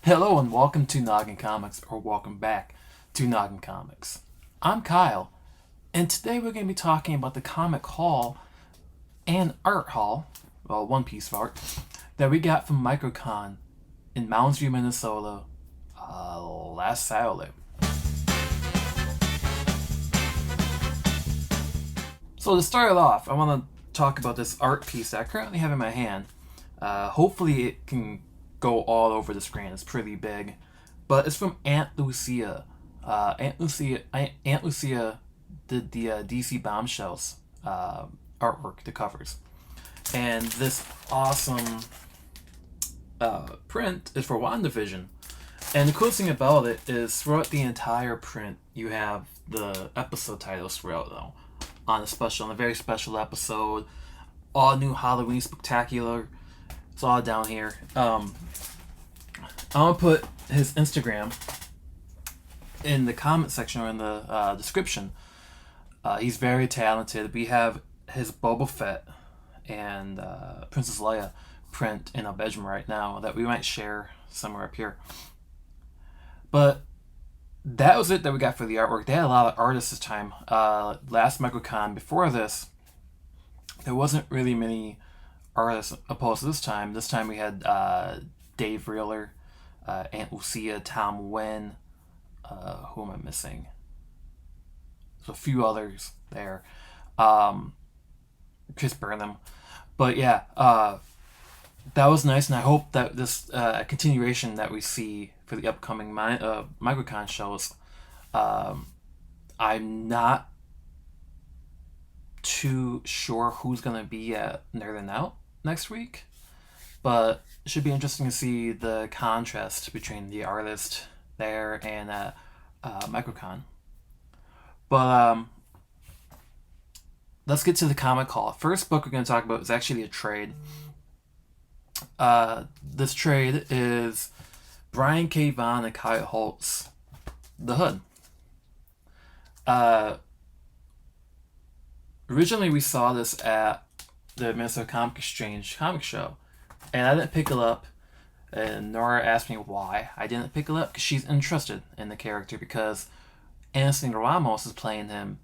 Hello and welcome to Noggin Comics, or welcome back to Noggin Comics. I'm Kyle, and today we're going to be talking about the comic haul and art haul, well, one piece of art, that we got from MicroCon in Mounds View, Minnesota, last Saturday. So to start it off, I want to talk about this art piece that I currently have in my hand. Hopefully it can go all over the screen. It's pretty big, but it's from Aunt Lucia. Aunt Lucia did the DC Bombshells artwork, the covers, and this awesome print is for WandaVision. And the cool thing about it is, throughout the entire print, you have the episode titles throughout, though. On a very special episode, all new Halloween spectacular. It's all down here. I'm gonna put his Instagram in the comment section or in the description. He's very talented. We have his Boba Fett and Princess Leia print in our bedroom right now that we might share somewhere up here. But that was it that we got for the artwork. They had a lot of artists this time. Last MicroCon, before this, there wasn't really many artists opposed to this time. This time we had Dave Reeler, Aunt Lucia, Tom Wynn. Who am I missing? There's a few others there. Chris Burnham. But yeah, that was nice, and I hope that this continuation that we see for the upcoming MicroCon shows. I'm not too sure who's going to be at Nerd and Out next week, but it should be interesting to see the contrast between the artist there and at MicroCon. But let's get to the comic haul. First book we're going to talk about is actually a trade. This trade is Brian K. Vaughan and Kyle Holt's The Hood. Originally, we saw this at the Minnesota Comic Exchange comic show, and I didn't pick it up. And Nora asked me why I didn't pick it up, because she's interested in the character, because Anthony Ramos is playing him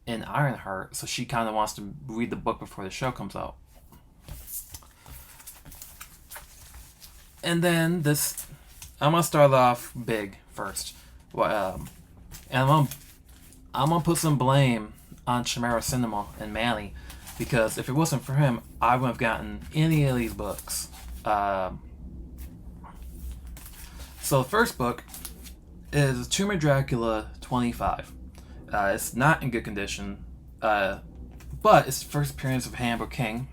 in Ironheart, so she kind of wants to read the book before the show comes out. And then I'm gonna start off big first. And I'm gonna put some blame on Chimera Cinema and Manny, because if it wasn't for him, I wouldn't have gotten any of these books. So the first book is Tomb of Dracula 25. It's not in good condition, but it's the first appearance of Hannibal King.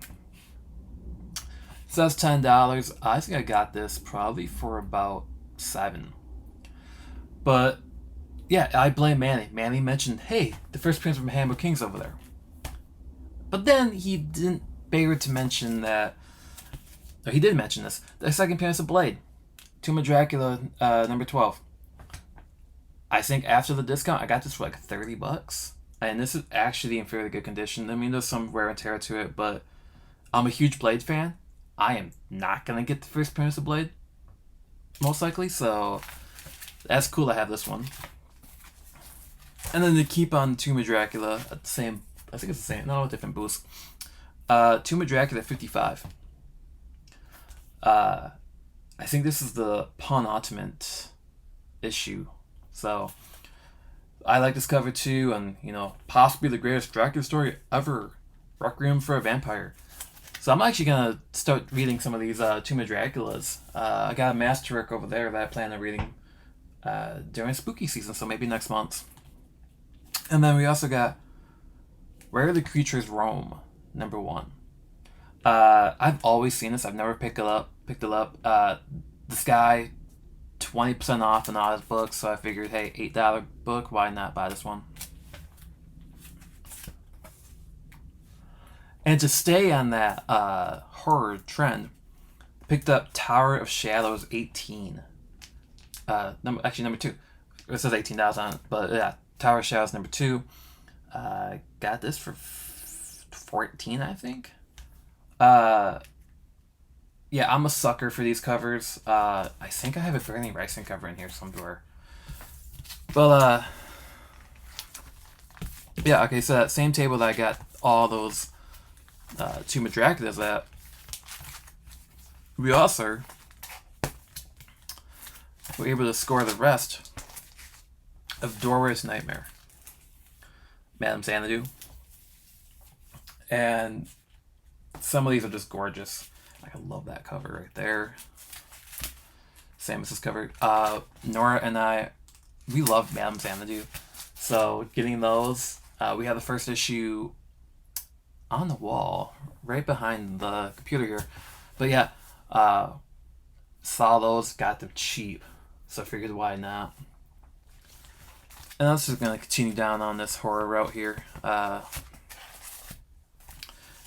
It says $10. I think I got this probably for about $7. But yeah, I blame Manny. Manny mentioned, hey, the first appearance from Hannibal King's over there. But then he didn't bother to mention that, or he did mention this, the second appearance of Blade, Tomb of Dracula, number 12. I think after the discount, I got this for like $30. And this is actually in fairly good condition. I mean, there's some wear and tear to it, but I'm a huge Blade fan. I am not going to get the first appearance of Blade, most likely, so that's cool to have this one. And then to keep on Tomb of Dracula at the same, I think it's the same, no, different booths. Tomb of Dracula 55. I think this is the penultimate issue. So I like this cover too, and possibly the greatest Dracula story ever, Requiem for a Vampire. So I'm actually gonna start reading some of these Tomb of Draculas. I got a masterwork over there that I plan on reading during spooky season, so maybe next month. And then we also got Where the Creatures Roam, number 1. I've always seen this. I've never picked it up. This guy, 20% off in all his books, so I figured, hey, $8 book, why not buy this one? And to stay on that horror trend, picked up Tower of Shadows 18. Number 2. It says $18 on it, but yeah, Tower of Shadows number 2. Got this for $14, I think. yeah, I'm a sucker for these covers. I think I have a Bernie Wrightson cover in here somewhere. But yeah, okay, so that same table that I got all those Tomb of Draculas at, we also were able to score the rest of Doorway's Nightmare, Madame Xanadu. And some of these are just gorgeous. Like, I love that cover right there. Samus's cover. Nora and I, we love Madame Xanadu. So getting those, we have the first issue on the wall, right behind the computer here. But yeah, saw those, got them cheap. So I figured why not. And I'm just going to continue down on this horror route here. Now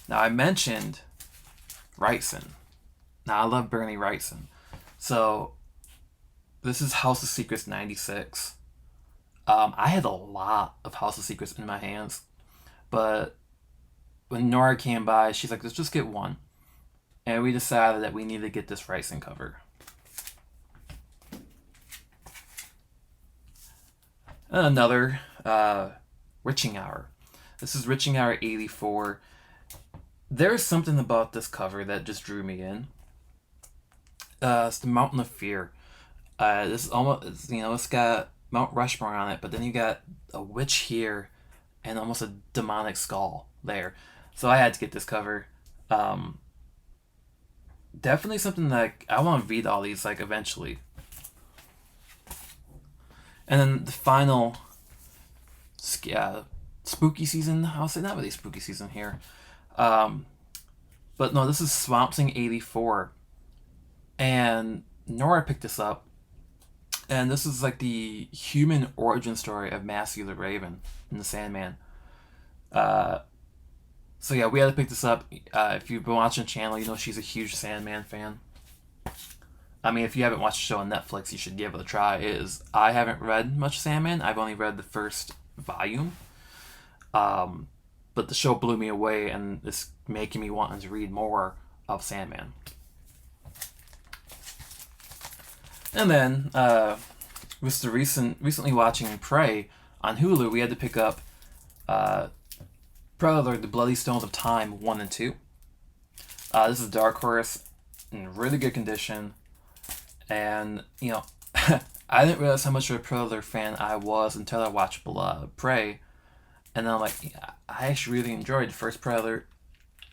I mentioned Wrightson. Now I love Bernie Wrightson. So this is House of Secrets 96. I had a lot of House of Secrets in my hands. But when Nora came by, she's like, let's just get one. And we decided that we need to get this Wrightson cover. And another Witching Hour. This is Witching Hour 84. There's something about this cover that just drew me in. It's the Mountain of Fear. This is almost, it's got Mount Rushmore on it, but then you got a witch here and almost a demonic skull there. So I had to get this cover. Definitely something that I want to read all these like eventually. And then the final spooky season. I'll say not really spooky season here. But no, this is Swamp Thing 84. And Nora picked this up. And this is like the human origin story of Matthew the Raven and the Sandman. So yeah, we had to pick this up. If you've been watching the channel, you know she's a huge Sandman fan. I mean, if you haven't watched the show on Netflix, you should give it a try. I haven't read much Sandman. I've only read the first volume. But the show blew me away, and it's making me want to read more of Sandman. And then, with the recently watching Prey on Hulu, we had to pick up Predator: The Bloody Stones of Time 1 and 2. This is Dark Horse in really good condition. And, I didn't realize how much of a Predator fan I was until I watched Prey. And then I'm like, I actually really enjoyed the first Predator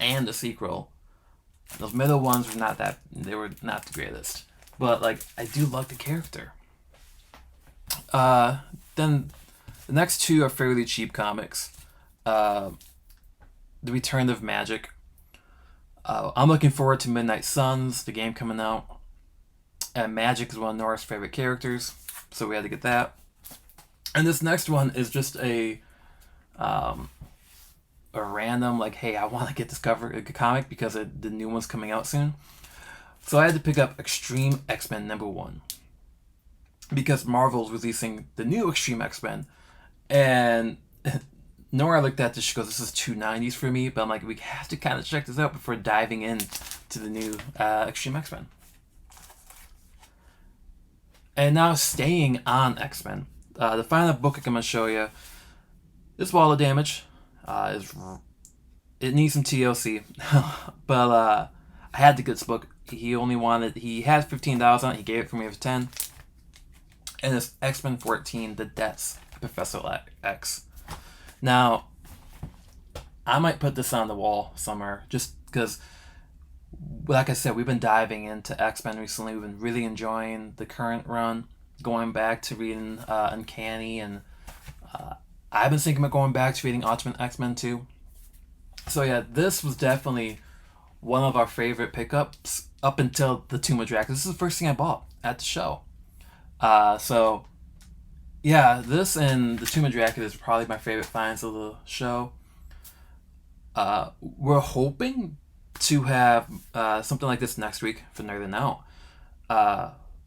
and the sequel. Those middle ones were not the greatest. But, I do love the character. Then the next two are fairly cheap comics. The Return of Magic. I'm looking forward to Midnight Suns, the game coming out. And Magic is one of Nora's favorite characters, so we had to get that. And this next one is just a random, hey, I want to get this comic because the new one's coming out soon. So I had to pick up Extreme X-Men #1 because Marvel's releasing the new Extreme X-Men, and Nora looked at this. She goes, "This is too 90s for me," but I'm like, we have to kind of check this out before diving in to the new Extreme X-Men. And now staying on X-Men, the final book I'm going to show you is Wall of Damage. It needs some TLC, but I had to get this book. He had $15 on it. He gave it for me for 10. And it's X-Men 14: The Deaths of Professor X. Now, I might put this on the wall somewhere just because, like I said, we've been diving into X-Men recently. We've been really enjoying the current run, going back to reading Uncanny, and I've been thinking about going back to reading Ultimate X-Men too. So yeah, this was definitely one of our favorite pickups up until the Tomb of Dracula. This is the first thing I bought at the show. So yeah, this and the Tomb of Dracula is probably my favorite finds of the show. We're hoping to have something like this next week for Nerd Out.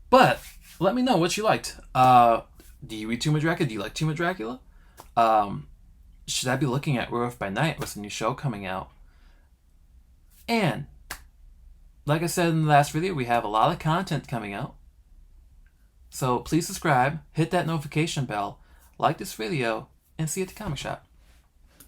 But let me know what you liked. Do you read Tomb of Dracula? Do you like Tomb of Dracula? Should I be looking at Werewolf by Night with a new show coming out? And Like I said in the last video, we have a lot of content coming out. So please subscribe, hit that notification bell, like this video, and see you at the comic shop.